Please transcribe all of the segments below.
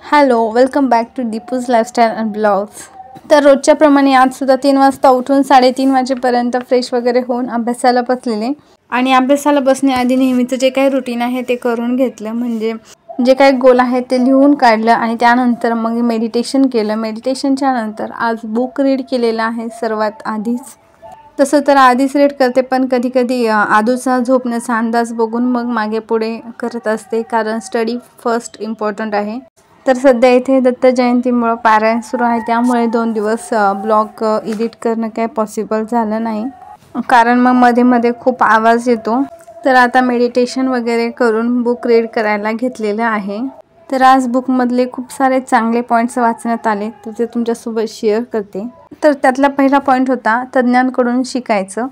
Hello, welcome back to Deepu's lifestyle and blogs. तर रोजच्या प्रमाणे आज सुद्धा 3 वाजता उठून 3:30 वाजेपर्यंत फ्रेश वगैरे होऊन अभ्यासाला बसलेले. आणि अभ्यासाला बसण्याआधी नेहमीचं जे काही रुटीन आहे ते करून घेतलं. म्हणजे जे काही गोल आहे ते लिहून काढलं आणि त्यानंतर मग मेडिटेशन केलं. मेडिटेशनच्या नंतर आज बुक रीड केलेलं आहे सर्वात आधीच. तसं तर आधीच रीड करते, पण कधी कधी आधूचा झोपण्याचा अंदाज बघून मग मागे पुढे करत असते, कारण स्टडी फर्स्ट इम्पॉर्टंट आहे. तर सध्या इथे दत्त जयंतीमुळं पारायण सुरू आहे, त्यामुळे 2 दिवस ब्लॉग एडिट करणं काही पॉसिबल झालं नाही, कारण मग मध्ये मध्ये खूप आवाज येतो. तर आता मेडिटेशन वगैरे करून बुक रीड करायला घेतलेलं आहे. तर आज बुकमधले खूप सारे चांगले पॉईंट्स वाचण्यात आले, तर ते तुमच्यासोबत शेअर करते. तर त्यातला पहिला पॉईंट होता तज्ज्ञांकडून शिकायचं.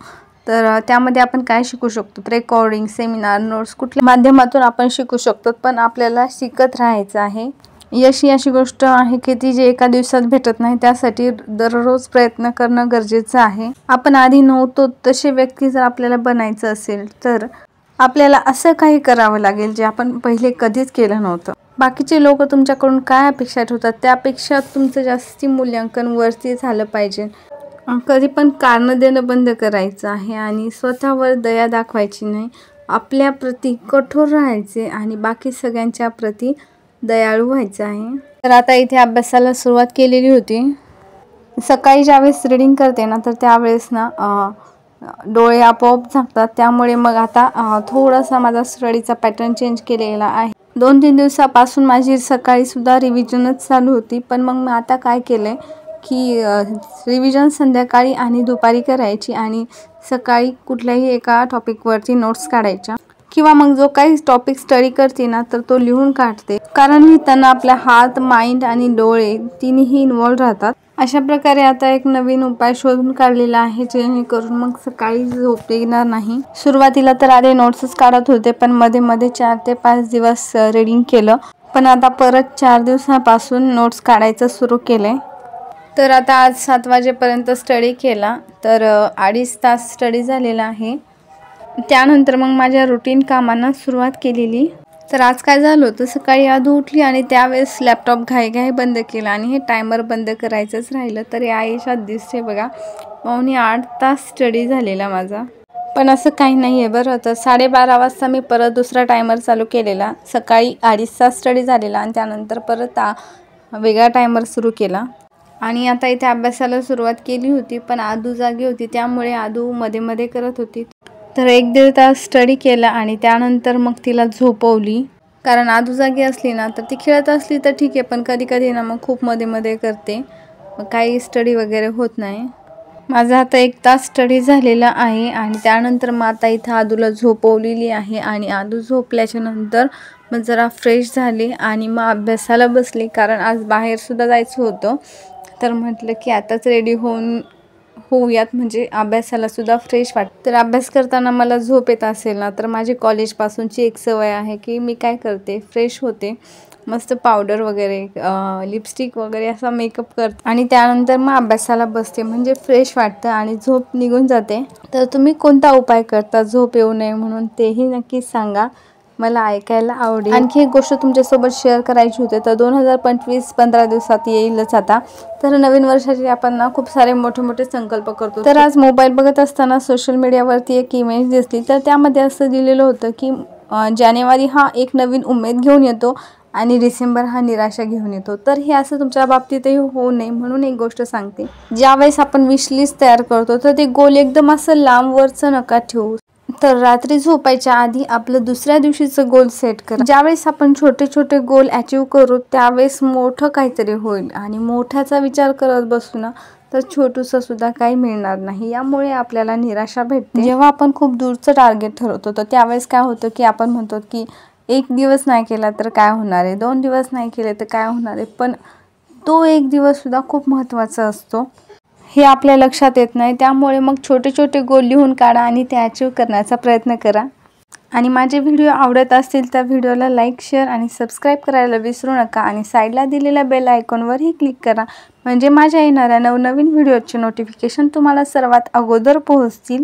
तर त्यामध्ये आपण काय शिकू शकतो? रेकॉर्डिंग, सेमिनार, नोट्स कुठल्या माध्यमातून आपण शिकू शकतो, पण आपल्याला शिकत राहायचं आहे. यश ही अशी गोष्ट आहे की ती जे एका दिवसात भेटत नाही, त्यासाठी दररोज प्रयत्न करणं गरजेचं आहे. आपण आधी नव्हतो तसे व्यक्ती जर आपल्याला बनायचं असेल तर आपल्याला असं काही करावं लागेल जे आपण पहिले कधीच केलं नव्हतं. बाकीचे लोक तुमच्याकडून काय अपेक्षा ठेवतात त्यापेक्षा तुमचं जास्ती मूल्यांकन वरती झालं पाहिजे. कधी पण कारणं देणं बंद करायचं आहे आणि स्वतःवर दया दाखवायची नाही. आपल्या प्रती कठोर राहायचे आणि बाकी सगळ्यांच्या प्रती दयाळू व्हायचं आहे. तर आता इथे अभ्यासाला सुरुवात केलेली होती. सकाळी ज्यावेळेस रीडिंग करते ना, तर त्यावेळेस ना डोळे आपोआप झाकतात, त्यामुळे मग आता थोडासा माझा स्टडीचा पॅटर्न चेंज केलेला आहे. 2-3 दिवसापासून माझी सकाळी सुद्धा रिव्हिजनच चालू होती, पण मग मी आता काय केलंय की रिव्हिजन संध्याकाळी आणि दुपारी करायची आणि सकाळी कुठल्याही एका टॉपिकवरती नोट्स काढायच्या, किंवा मग जो काही टॉपिक स्टडी करते ना तर तो लिहून काढते, कारण लिहिताना आपल्या हात, माइंड आणि डोळे तिन्ही इन्व्हॉल्व राहतात. अशा प्रकारे आता एक नवीन उपाय शोधून काढलेला आहे, जेणेकरून मग सकाळी झोप येणार नाही. सुरुवातीला तर आधी नोट्सच काढत होते, पण मध्ये मध्ये 4 ते 5 दिवस रीडिंग केलं, पण आता परत 4 दिवसापासून नोट्स काढायचं सुरू केलंय. तर आता आज 7 वाजेपर्यंत स्टडी केला, तर 2.5 तास स्टडी झालेला आहे. त्यानंतर मग माझ्या रुटीन कामांना सुरुवात केलेली. तर आज काय झालं होतं, सकाळी आधू उठली आणि त्यावेळेस लॅपटॉप घाई बंद केला आणि हे टायमर बंद करायचंच राहिलं. तर या आयुष्यात दिसते बघा, 7.5 तास स्टडी झालेला माझा. पण असं काही नाही आहे बरं. तर 12:30 वाजता मी परत दुसरा टायमर चालू केलेला. सकाळी 2.5 तास स्टडी झालेला आणि त्यानंतर परत वेगळा टायमर सुरू केला. आणि आता इथे अभ्यासाला सुरुवात केली होती, पण आधू जागी होती, त्यामुळे आधू मध्ये मध्ये करत होती. तर 1-1.5 तास स्टडी केला आणि त्यानंतर मग तिला झोपवली, कारण आधू जागी असली ना तर ती खेळत असली तर ठीक आहे, पण कधी कधी ना मग खूप मध्ये मध्ये करते, मग काही स्टडी वगैरे होत नाही. माझा आता 1 तास स्टडी झालेला आहे आणि त्यानंतर मग आता इथं आधूला झोपवलेली आहे. आणि आधू झोपल्याच्या नंतर मग जरा फ्रेश झाले आणि मग अभ्यासाला बसले, कारण आज बाहेरसुद्धा जायचं होतं. तर म्हटलं की आताच रेडी होऊयात, म्हणजे अभ्यासाला सुद्धा फ्रेश वाटतं. तर अभ्यास करताना मला झोप येत असेल ना, तर माझी कॉलेजपासूनची एक सवय आहे की मी काय करते, फ्रेश होते, मस्त पावडर वगैरे, लिपस्टिक वगैरे असा मेकअप करते आणि त्यानंतर मग अभ्यासाला बसते, म्हणजे फ्रेश वाटतं आणि झोप निघून जाते. तर तुम्ही कोणता उपाय करता झोप येऊ नये म्हणून, तेही नक्कीच सांगा, मला ऐकायला आवडेल. आणखी एक गोष्ट तुमच्यासोबत शेअर करायची होती. तर 2025 15 दिवसात येईलच आता. तर नवीन वर्षाचे आपण ना खूप सारे मोठे मोठे संकल्प करतो. तर आज मोबाईल बघत असताना सोशल मीडियावरती एक इमेज दिसली, तर त्यामध्ये असं दिलेलं होतं की जानेवारी हा एक नवीन उमेद घेऊन येतो आणि डिसेंबर हा निराशा घेऊन येतो. तर हे असं तुमच्या बाबतीतही होऊ नये म्हणून एक गोष्ट सांगते. ज्यावेळेस आपण विश लिस्ट तयार करतो तर ते गोल एकदम असं लांबवरचं नका ठेवू. तर रात्री झोपायच्या आधी आपलं दुसऱ्या दिवशीचं गोल सेट करा. ज्यावेळेस आपण छोटे छोटे गोल अचीव करू त्यावेळेस मोठं काहीतरी होईल, आणि मोठ्याचा विचार करत बसू ना तर छोटूसं सुद्धा काही मिळणार नाही. यामुळे आपल्याला निराशा भेटते. जेव्हा आपण खूप दूरचं टार्गेट ठरवतो तर त्यावेळेस काय होतं की आपण म्हणतो की 1 दिवस नाही केला तर काय होणार आहे, 2 दिवस नाही केले तर काय होणार आहे, पण तो 1 दिवस सुद्धा खूप महत्त्वाचा असतो, हे आपल्या लक्षात येत नाही. त्यामुळे मग छोटे छोटे गोल लिहून काढा आणि ते अचीव करण्याचा प्रयत्न करा. आणि माझे व्हिडिओ आवडत असतील तर व्हिडिओला लाईक, शेअर आणि सबस्क्राईब करायला विसरू नका. आणि साईडला दिलेल्या बेल आयकॉनवरही क्लिक करा, म्हणजे माझ्या येणाऱ्या नवनवीन व्हिडिओचे नोटिफिकेशन तुम्हाला सर्वात अगोदर पोहोचतील.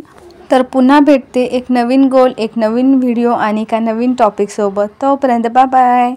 तर पुन्हा भेटते एक नवीन गोल, एक नवीन व्हिडिओ आणि एका नवीन टॉपिक सोबत. तोपर्यंत बाय बाय.